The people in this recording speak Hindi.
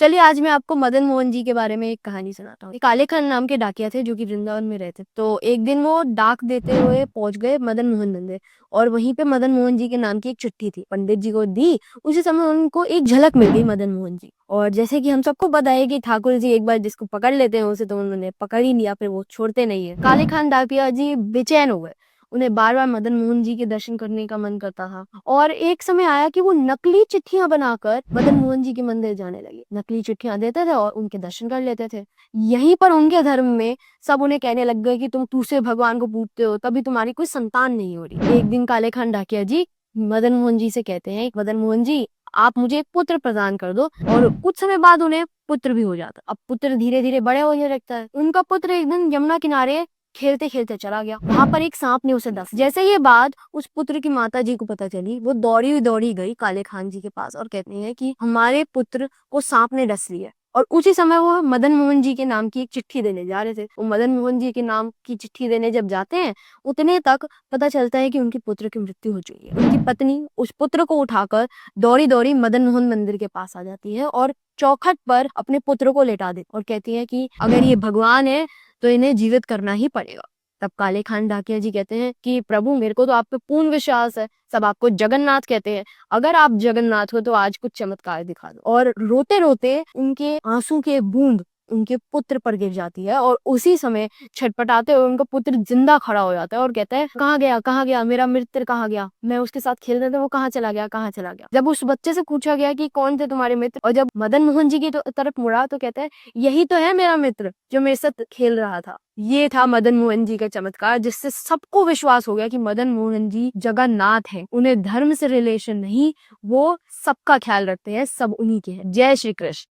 चलिए आज मैं आपको मदन मोहन जी के बारे में एक कहानी सुनाता हूँ। एक काले खान नाम के डाकिया थे जो कि वृंदावन में रहते। तो एक दिन वो डाक देते हुए पहुंच गए मदन मोहन मंदिर और वहीं पे मदन मोहन जी के नाम की एक चिट्ठी थी, पंडित जी को दी। उसी समय उनको एक झलक मिल गई मदन मोहन जी। और जैसे कि हम सबको पता है कि ठाकुर जी एक बार जिसको पकड़ लेते हैं उसे तो उन्होंने पकड़ ही लिया, फिर वो छोड़ते नहीं है। काले खान डाकिया जी बेचैन हो गए। उन्हें बार बार मदन मोहन जी के दर्शन करने का मन करता था और एक समय आया कि वो नकली चिट्ठियां बनाकर मदन मोहन जी के मंदिर जाने लगे। नकली चिट्ठियां देते थे और उनके दर्शन कर लेते थे। यहीं पर उनके धर्म में सब उन्हें कहने लग गए कि तुम दूसरे भगवान को पूजते हो तभी तुम्हारी कोई संतान नहीं हो रही। एक दिन काले खान डाकिया जी मदन मोहन जी से कहते हैं, मदन मोहन जी आप मुझे एक पुत्र प्रदान कर दो। और कुछ समय बाद उन्हें पुत्र भी हो जाता। अब पुत्र धीरे धीरे बड़े होने लगता है। उनका पुत्र एक दिन यमुना किनारे खेलते खेलते चला गया। वहां पर एक सांप ने उसे डस। जैसे ये बात उस पुत्र की माता जी को पता चली, वो दौड़ी गई काले खान जी के पास और कहती है कि हमारे पुत्र को सांप ने डस लिया। और उसी समय वो मदन मोहन जी के नाम की एक चिट्ठी देने जा रहे थे। वो मदन मोहन जी के नाम की चिट्ठी देने जब जाते हैं उतने तक पता चलता है कि उनके पुत्र की मृत्यु हो चुकी है। उनकी पत्नी उस पुत्र को उठाकर दौड़ी दौड़ी मदन मोहन मंदिर के पास आ जाती है और चौखट पर अपने पुत्र को लेटा देती और कहती है कि अगर ये भगवान है तो इन्हें जीवित करना ही पड़ेगा। तब काले खान डाकिया जी कहते हैं कि प्रभु मेरे को तो आप पे पूर्ण विश्वास है, सब आपको जगन्नाथ कहते हैं, अगर आप जगन्नाथ हो तो आज कुछ चमत्कार दिखा दो। और रोते रोते उनके आंसू के बूंद उनके पुत्र पर गिर जाती है और उसी समय छटपटाते हुए उनका पुत्र जिंदा खड़ा हो जाता है और कहता है कहाँ गया मेरा मित्र, कहाँ गया, मैं उसके साथ खेलते थे वो कहाँ चला गया, कहाँ चला गया। जब उस बच्चे से पूछा गया कि कौन थे तुम्हारे मित्र और जब मदन मोहन जी की तरफ मुड़ा तो कहता है यही तो है मेरा मित्र जो मेरे साथ खेल रहा था। ये था मदन मोहन जी का चमत्कार, जिससे सबको विश्वास हो गया कि मदन मोहन जी जगन्नाथ हैं। उन्हें धर्म से रिलेशन नहीं, वो सबका ख्याल रखते हैं, सब उन्हीं के हैं। जय श्री कृष्ण।